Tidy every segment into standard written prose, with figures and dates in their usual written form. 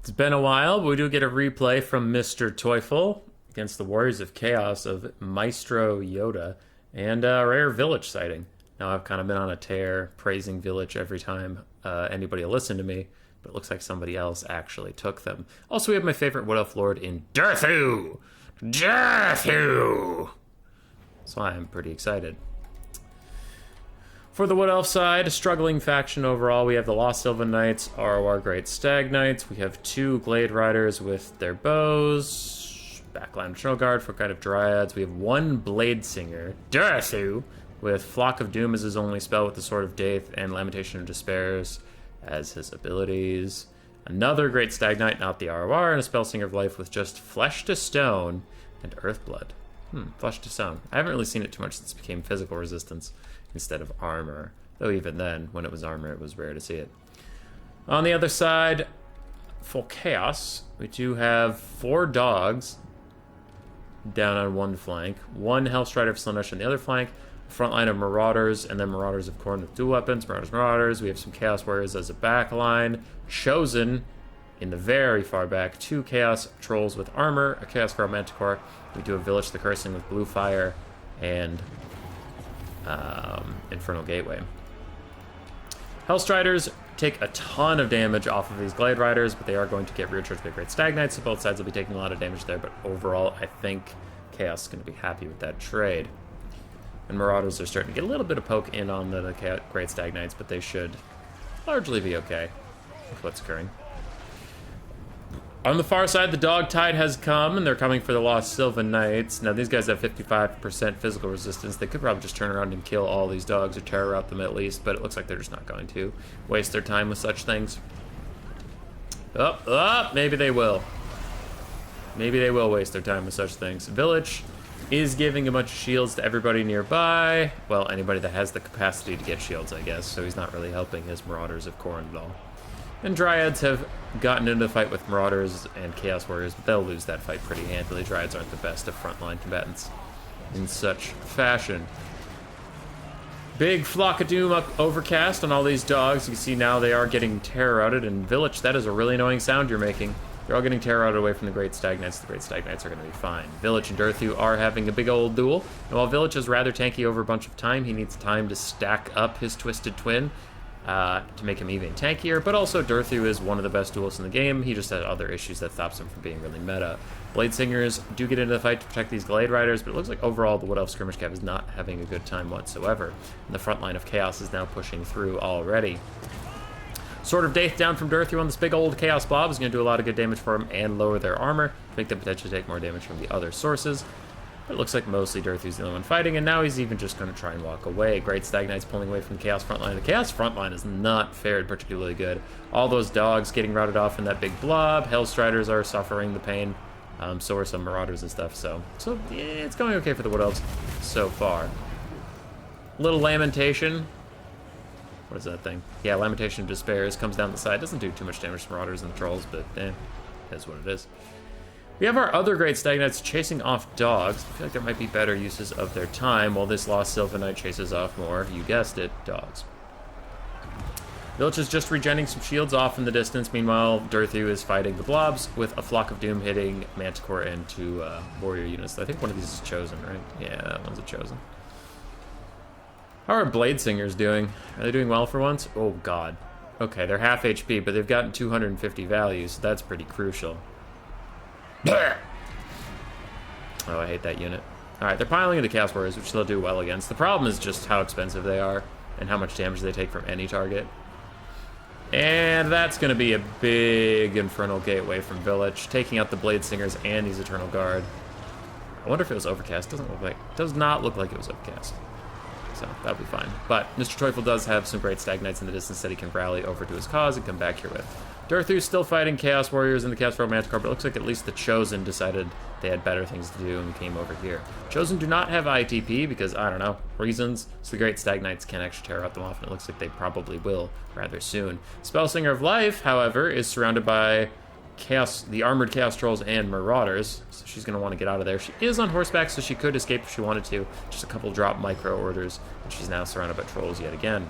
It's been a while, but we do get a replay from Mr. Teufel against the Warriors of Chaos of Maestro Yoda and a rare Villitch sighting. Now, I've kind of been on a tear praising Villitch every time anybody will listen to me, but it looks like somebody else actually took them. Also, we have my favorite Wood Elf Lord in Dhurthu! Dhurthu! So I am pretty excited. For the Wood Elf side, a struggling faction overall, we have the Lost Sylvan Knights, ROR Great Stag Knights. We have two Glade Riders with their bows, Backline Patrol Guard for kind of Dryads. We have one Blade Singer, Dhurthu, with Flock of Doom as his only spell with the Sword of Death and Lamentation of Despairs as his abilities. Another Great Stag Knight, not the ROR, and a Spell Singer of Life with just Flesh to Stone and Earthblood. Flesh to Stone. I haven't really seen it too much since it became physical resistance instead of armor. Though even then, when it was armor, it was rare to see it. On the other side, for Chaos, we do have 4 dogs down on one flank, 1 Hellstrider of Slaanesh on the other flank, a front line of Marauders, and then Marauders of Khorne with dual weapons, Marauders. We have some Chaos Warriors as a back line, Chosen in the very far back, 2 Chaos Trolls with armor, a Chaos Feral Manticore. We do a Villitch the Cursing with blue fire, and Infernal Gateway. Hellstriders take a ton of damage off of these Glade Riders, but they are going to get rear charged by Great Stag Knights, so both sides will be taking a lot of damage there, but overall, I think Chaos is going to be happy with that trade. And Marauders are starting to get a little bit of poke in on the Great Stag Knights, but they should largely be okay with what's occurring. On the far side, the Dog Tide has come, and they're coming for the Lost Sylvan Knights. Now, these guys have 55% physical resistance. They could probably just turn around and kill all these dogs, or terror out them at least, but it looks like they're just not going to waste their time with such things. Maybe they will. Maybe they will waste their time with such things. Villitch is giving a bunch of shields to everybody nearby. Well, anybody that has the capacity to get shields, I guess, so he's not really helping his Marauders of Khorne at all. And Dryads have gotten into the fight with Marauders and Chaos Warriors, but they'll lose that fight pretty handily. Dryads aren't the best of frontline combatants in such fashion. Big Flock of Doom up overcast on all these dogs. You can see now they are getting terror-outed, and Villitch, that is a really annoying sound you're making. They're all getting terror-outed away from the Great Stag Knights. The Great Stag Knights are going to be fine. Villitch and Dhurthu are having a big old duel, and while Villitch is rather tanky over a bunch of time, he needs time to stack up his Twisted Twin to make him even tankier, but also Dhurthu is one of the best duelists in the game. He just had other issues that stops him from being really meta. Blade Singers do get into the fight to protect these Glade Riders, but it looks like overall the Wood Elf Skirmish Cav is not having a good time whatsoever. And the front line of Chaos is now pushing through already. Sword of Death down from Dhurthu on this big old Chaos Blob is going to do a lot of good damage for him and lower their armor, make them potentially take more damage from the other sources. But it looks like mostly Dhurthu's the only one fighting, and now he's even just going to try and walk away. Great Stag Knights pulling away from the Chaos front line. The Chaos front line is not fared particularly good. All those dogs getting routed off in that big blob. Hellstriders are suffering the pain. So are some Marauders and stuff. So yeah, it's going okay for the Wood Elves so far. Little Lamentation. What is that thing? Yeah, Lamentation of Despairs comes down the side. Doesn't do too much damage to Marauders and the Trolls, but that's what it is. We have our other Great Stag Knights chasing off dogs. I feel like there might be better uses of their time while this Lost Sylvan Knight chases off more, you guessed it, dogs. Villitch is just regenning some shields off in the distance. Meanwhile, Dhurthu is fighting the blobs with a Flock of Doom hitting Manticore and 2 warrior units. I think one of these is Chosen, right? Yeah, that one's a Chosen. How are Blade Singers doing? Are they doing well for once? Oh, God. Okay, they're half HP, but they've gotten 250 value, so that's pretty crucial. Oh, I hate that unit. Alright, they're piling into Chaos Warriors, which they'll do well against. The problem is just how expensive they are and how much damage they take from any target. And that's going to be a big Infernal Gateway from Villitch, taking out the Blade Singers and his Eternal Guard. I wonder if it was overcast. Does not look like it was overcast. So that'll be fine. But Mr. Teufel does have some Great Stag Knights in the distance that he can rally over to his cause and come back here with. Dhurthu's still fighting Chaos Warriors in the Chaos Feral Manticore, but it looks like at least the Chosen decided they had better things to do and came over here. Chosen do not have ITP because, I don't know, reasons, so the Great Stag Knights can actually tear out them off, and it looks like they probably will rather soon. Spellsinger of Life, however, is surrounded by the armored Chaos Trolls and Marauders, so she's going to want to get out of there. She is on horseback, so she could escape if she wanted to. Just a couple drop micro orders, and she's now surrounded by Trolls yet again.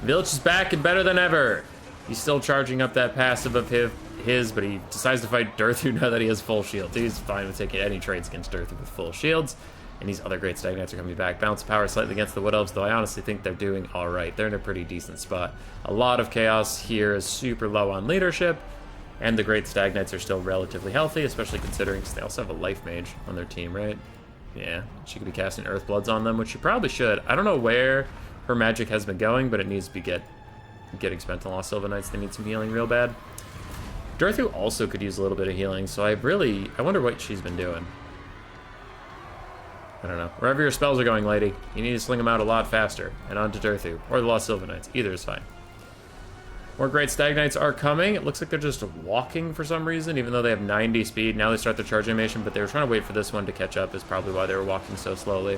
Villitch is back and better than ever. He's still charging up that passive of his, but he decides to fight Dhurthu now that he has full shields. He's fine with taking any trades against Dhurthu with full shields. And these other great Stag Knights are coming back. Bounce power slightly against the Wood Elves, though I honestly think they're doing alright. They're in a pretty decent spot. A lot of chaos here is super low on leadership, and the great Stag Knights are still relatively healthy, especially considering they also have a Life Mage on their team, right? Yeah, she could be casting Earthbloods on them, which she probably should. I don't know where her magic has been going, but it needs to be getting spent on Lost Silva Knights. They need some healing real bad. Dhurthu also could use a little bit of healing, so I wonder what she's been doing. I don't know. Wherever your spells are going, lady, you need to sling them out a lot faster. And onto Dhurthu, or the Lost Silva Knights. Either is fine. More great Stag Knights are coming. It looks like they're just walking for some reason, even though they have 90 speed. Now they start their charge animation, but they were trying to wait for this one to catch up is probably why they were walking so slowly.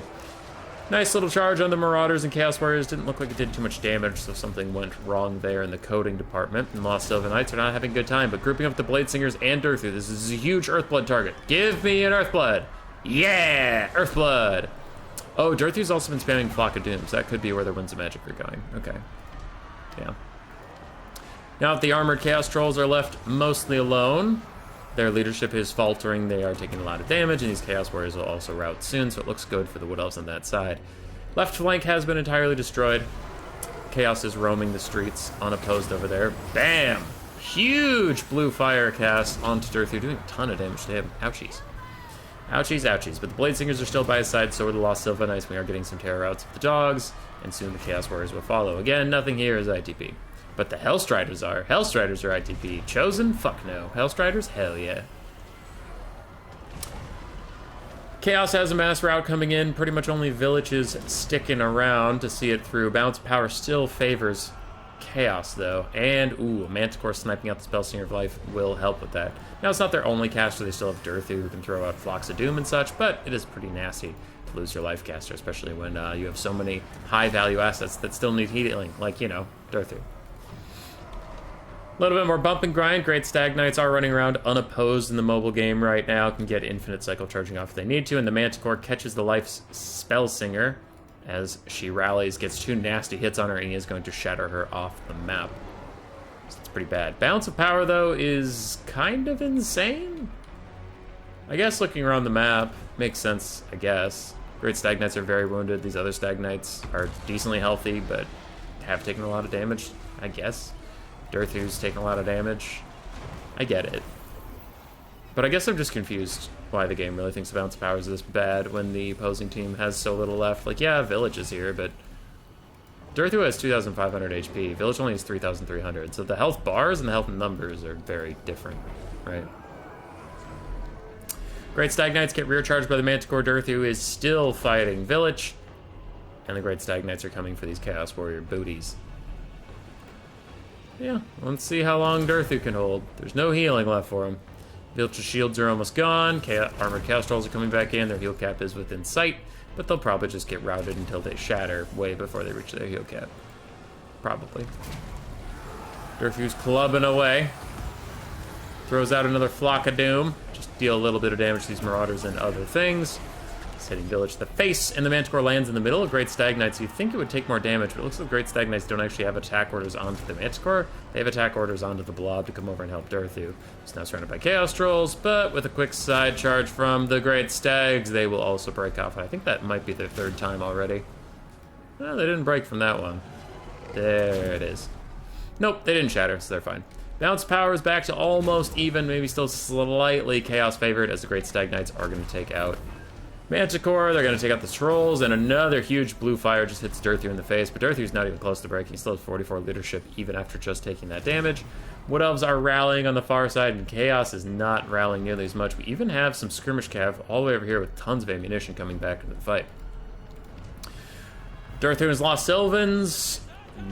Nice little charge on the Marauders and Chaos Warriors. Didn't look like it did too much damage, so something went wrong there in the coding department. And Lost Silva Knights are not having a good time, but grouping up the Blade Singers and Dhurthu. This is a huge Earthblood target. Give me an Earthblood! Yeah! Earthblood! Oh, Dhurthu's also been spamming Flock of Dooms. That could be where their Winds of Magic are going. Okay. Yeah. Now, if the Armored Chaos Trolls are left mostly alone, their leadership is faltering. They are taking a lot of damage, and these Chaos Warriors will also rout soon, so it looks good for the Wood Elves on that side. Left flank has been entirely destroyed. Chaos is roaming the streets unopposed over there. Bam! Huge blue fire cast onto Dhurthu, doing a ton of damage to him. Ouchies. Ouchies, ouchies. But the Blade Singers are still by his side, so are the Lost Silva Knights. We are getting some terror outs of the dogs, and soon the Chaos Warriors will follow. Again, nothing here is ITP. But the Hellstriders are. Hellstriders are ITP. Chosen? Fuck no. Hellstriders? Hell yeah. Chaos has a mass route coming in. Pretty much only Villitch is sticking around to see it through. Bounce power still favors Chaos, though. And, ooh, Manticore sniping out the Spellsinger of Life will help with that. Now, it's not their only caster. They still have Dhurthu, who can throw out Flocks of Doom and such, but it is pretty nasty to lose your life caster, especially when you have so many high-value assets that still need healing, like, you know, Dhurthu. A little bit more bump and grind. Great Stag Knights are running around unopposed in the mobile game right now. Can get infinite cycle charging off if they need to. And the Manticore catches the Life's Spellsinger as she rallies, gets 2 nasty hits on her, and he is going to shatter her off the map. So it's pretty bad. Balance of power, though, is kind of insane. I guess looking around the map makes sense, I guess. Great Stag Knights are very wounded. These other Stag Knights are decently healthy, but have taken a lot of damage, I guess. Dhurthu's taking a lot of damage. I get it. But I guess I'm just confused why the game really thinks the bounce power is this bad when the opposing team has so little left. Like, yeah, Villitch is here, but Dhurthu has 2,500 HP. Villitch only has 3,300. So the health bars and the health numbers are very different, right? Great Stag Knights get rear charged by the Manticore. Dhurthu is still fighting Villitch. And the Great Stag Knights are coming for these Chaos Warrior booties. Yeah, let's see how long Dhurthu can hold. There's no healing left for him. Villitch's shields are almost gone. Armored Chaos Trolls are coming back in. Their heal cap is within sight, but they'll probably just get routed until they shatter way before they reach their heal cap. Probably. Dhurthu's clubbing away. Throws out another Flock of Doom. Just deal a little bit of damage to these Marauders and other things. It's hitting Villitch to the face, and the Manticore lands in the middle of Great Stag Knights. You'd think it would take more damage, but it looks like Great Stag Knights don't actually have attack orders onto the Manticore. They have attack orders onto the Blob to come over and help Dhurthu. It's now surrounded by Chaos Trolls, but with a quick side charge from the Great Stags, they will also break off. I think that might be their 3rd time already. No, they didn't break from that one. There it is. Nope, they didn't shatter, so they're fine. Bounce power is back to almost even, maybe still slightly Chaos favored, as the Great Stag Knights are going to take out Manticore. They're going to take out the Trolls, and another huge blue fire just hits Dhurthu in the face, but Dhurthu's not even close to breaking. He still has 44 leadership, even after just taking that damage. Wood Elves are rallying on the far side, and Chaos is not rallying nearly as much. We even have some skirmish cav all the way over here with tons of ammunition coming back into the fight. Dhurthu and his Lost Sylvans,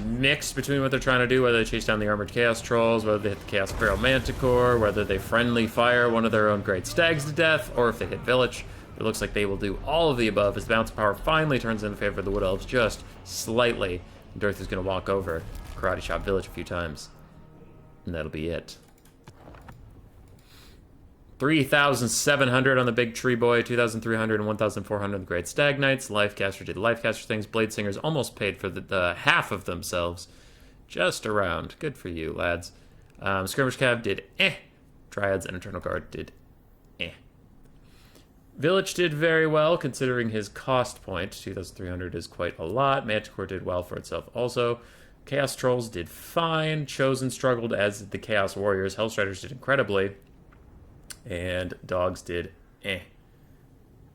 mixed between what they're trying to do, whether they chase down the Armored Chaos Trolls, whether they hit the Chaos Feral Manticore, whether they friendly fire one of their own Great Stags to death, or if they hit Villitch. It looks like they will do all of the above as the bounce power finally turns in favor of the Wood Elves just slightly. Dhurthu's going to walk over, karate chop Villitch a few times, and that'll be it. 3,700 on the big tree boy, 2,300 and 1,400 on the Great Stag Knights. Lifecaster did Lifecaster things. Blade Singers almost paid for the half of themselves Just around. Good for you, lads. Skirmish Cav did Dryads and Eternal Guard did Villitch did very well, considering his cost point. 2,300 is quite a lot. Manticore did well for itself also. Chaos Trolls did fine. Chosen struggled, as did the Chaos Warriors. Hellstriders did incredibly. And Dogs did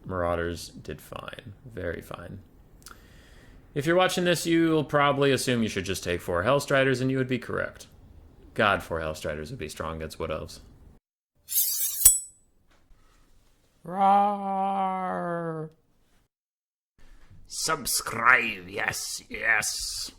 Marauders did fine. Very fine. If you're watching this, you'll probably assume you should just take 4 Hellstriders, and you would be correct. God, 4 Hellstriders would be strong against Wood Elves. Roar! Subscribe, yes, yes.